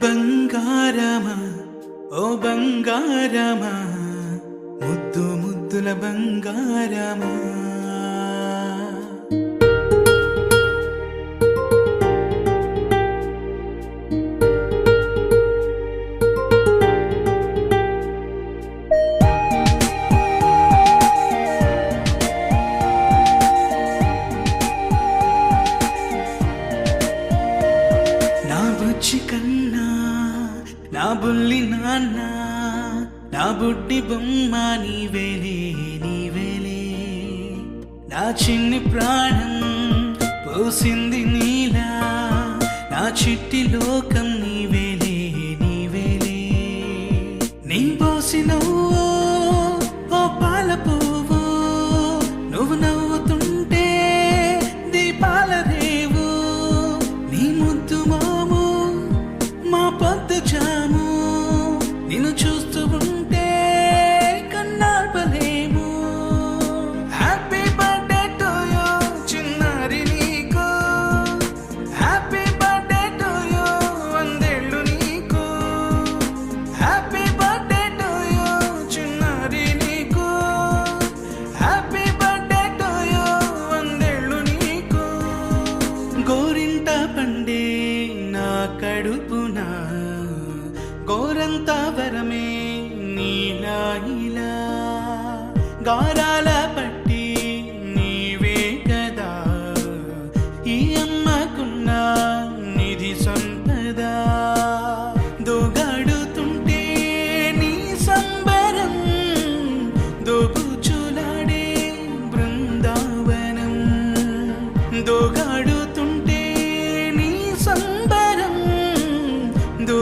బంగారమా ఓ బంగారమా ముద్దు ముద్దుల బంగారమా నా బుజ్జి కన్నా నా బుల్లి నాన్న నా బుడ్డి బొమ్మ నీవేలే నీవేలే నా చిన్ని ప్రాణం పోసింది నీలా నా చిట్టి లోకం నీవేలే నీవేలే నీ పోసినవో ఓ పాల పువ్వు నువ్వు నవ్వుతుంటే దీపాల రేవు నీ ముద్దు మాము మా పొద్దు జాము నిన్ను చూస్తూ ఉంటే కన్నార్పలేము హ్యాపీ బర్త్డే టు యూ చిన్నారి నీకు హ్యాపీ బర్త్డే టు యూ వందేళ్ళు నీకు హ్యాపీ బర్త్డే టు యూ చిన్నారి నీకు హ్యాపీ బర్త్డే టు యూ వందేళ్ళు నీకు గోరింట పండే నా కడుపున గోరంత వరమే నీలా ఇలా గారాల పట్టి నీవే కదా ఈ అమ్మకున్న నిధి సంపద దోగాడుతుంటే నీ సంబరం దోబుచులాడే బృందావనం దోగాడుతుంటే నీ సంబరం దో